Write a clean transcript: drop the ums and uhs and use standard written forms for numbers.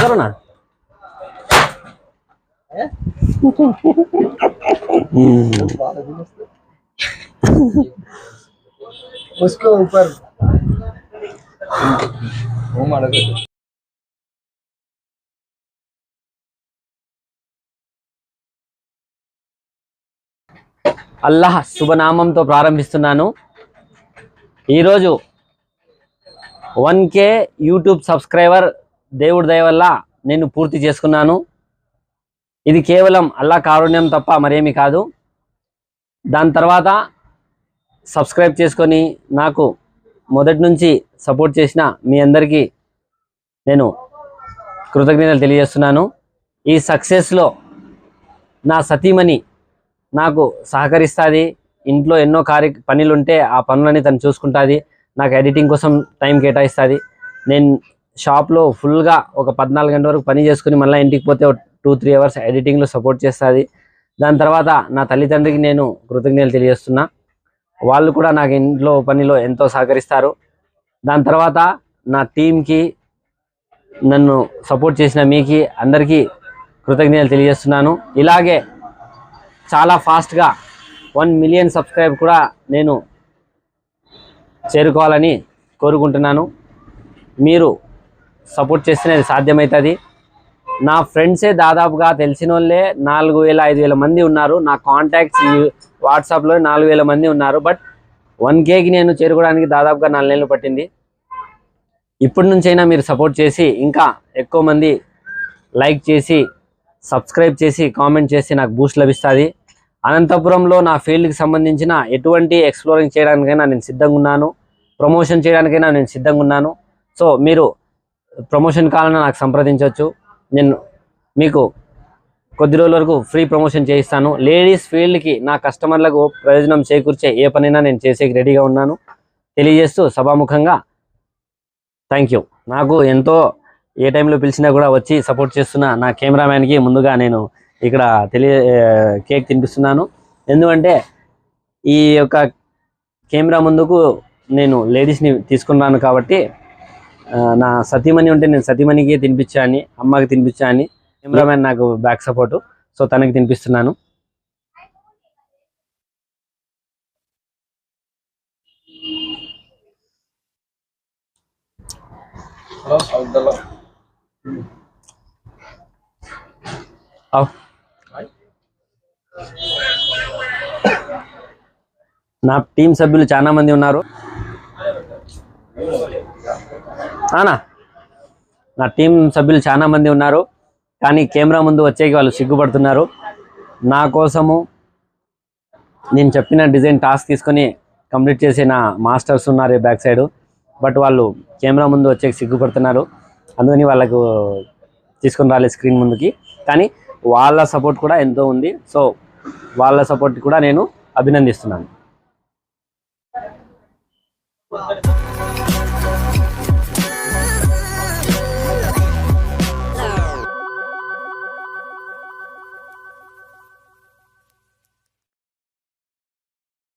करो ना। उसके ऊपर అల్లాహ్ శుభనామంతో ప్రారంభిస్తున్నాను. ఈరోజు 1K యూట్యూబ్ సబ్స్క్రైబర్ దేవుడి దయ వల్ల నేను పూర్తి చేసుకున్నాను. ఇది కేవలం అల్లాహ్ కారుణ్యం తప్ప మరేమీ కాదు. దాని తర్వాత సబ్స్క్రైబ్ చేసుకొని నాకు మొదటి నుంచి సపోర్ట్ చేసిన మీ అందరికీ నేను కృతజ్ఞతలు తెలియజేస్తున్నాను. ఈ సక్సెస్లో నా సతీమణి నాకు సహకరిస్తుంది. ఇంట్లో ఎన్నో పనులు ఉంటే ఆ పనులని తను చూసుకుంటుంది. నాకు ఎడిటింగ్ కోసం టైం కేటాయిస్తుంది. నేను షాప్లో ఫుల్గా ఒక 14 గంటల వరకు పని చేసుకుని మళ్ళీ ఇంటికి పోతే 2-3 అవర్స్ ఎడిటింగ్లో సపోర్ట్ చేస్తుంది. దాని తర్వాత నా తల్లిదండ్రికి నేను కృతజ్ఞతలు తెలియజేస్తున్నా. వాళ్ళు కూడా నాకు ఇంట్లో పనిలో ఎంతో సహకరిస్తారు. దాని తర్వాత నా టీంకి, నన్ను సపోర్ట్ చేసిన మీకు అందరికీ కృతజ్ఞతలు తెలియజేస్తున్నాను. ఇలాగే చాలా ఫాస్ట్గా 1 మిలియన్ సబ్స్క్రైబ్ కూడా నేను చేరుకోవాలని కోరుకుంటున్నాను. మీరు సపోర్ట్ చేస్తేనే అది సాధ్యమవుతుంది. నా ఫ్రెండ్సే దాదాపుగా తెలిసిన వాళ్ళే 4000-5000 మంది ఉన్నారు. నా కాంటాక్ట్స్ వాట్సాప్లో 4000 మంది ఉన్నారు. బట్ 1Kకి నేను చేరుకోవడానికి దాదాపుగా 4 నెలలు పట్టింది. ఇప్పటి నుంచైనా మీరు సపోర్ట్ చేసి ఇంకా ఎక్కువ మంది లైక్ చేసి సబ్స్క్రైబ్ చేసి కామెంట్ చేసి నాకు బూస్ట్ లభిస్తుంది. అనంతపురంలో నా ఫీల్డ్కి సంబంధించిన ఎటువంటి ఎక్స్ప్లోరింగ్ చేయడానికైనా నేను సిద్ధంగా ఉన్నాను. ప్రమోషన్ చేయడానికైనా నేను సిద్ధంగా ఉన్నాను. సో మీరు ప్రమోషన్ కావాలన్నా నాకు సంప్రదించవచ్చు. నేను మీకు కొద్ది రోజుల వరకు ఫ్రీ ప్రమోషన్ చేయిస్తాను. లేడీస్ ఫీల్డ్కి నా కస్టమర్లకు ప్రయోజనం చేకూర్చే ఏ పనైనా నేను చేసేకి రెడీగా ఉన్నాను తెలియజేస్తూ సభాముఖంగా థ్యాంక్ యూ. నాకు ఎంతో ఏ టైంలో పిలిచినా కూడా వచ్చి సపోర్ట్ చేస్తున్న నా కెమెరామ్యాన్కి ముందుగా నేను ఇక్కడ కేక్ తినిపిస్తున్నాను. ఎందుకంటే ఈ యొక్క కెమెరా ముందుకు నేను లేడీస్ని తీసుకున్నాను కాబట్టి నా సతీమణి ఉంటే నేను సతీమణికి తినిపించాను, అమ్మకి తినిపించాను. కెమెరామ్యాన్ నాకు బ్యాక్ సపోర్టు, సో తనకి తినిపిస్తున్నాను. నా టీం సభ్యులు చాలా మంది ఉన్నారు. నా టీం సభ్యులు చాలా మంది ఉన్నారు కానీ కెమెరా ముందు వచ్చేకి వాళ్ళు సిగ్గుపడుతున్నారు. నా కోసము నేను చెప్పిన డిజైన్ టాస్క్ తీసుకొని కంప్లీట్ చేసే నా మాస్టర్స్ ఉన్నారు బ్యాక్ సైడ్. బట్ వాళ్ళు కెమెరా ముందు వచ్చేకి సిగ్గుపడుతున్నారు. అందుకని వాళ్ళకు తీసుకొని రాలేదు స్క్రీన్ ముందుకి. కానీ వాళ్ళ సపోర్ట్ కూడా ఎంతో ఉంది. సో వాళ్ళ సపోర్ట్ కూడా నేను అభినందిస్తున్నాను.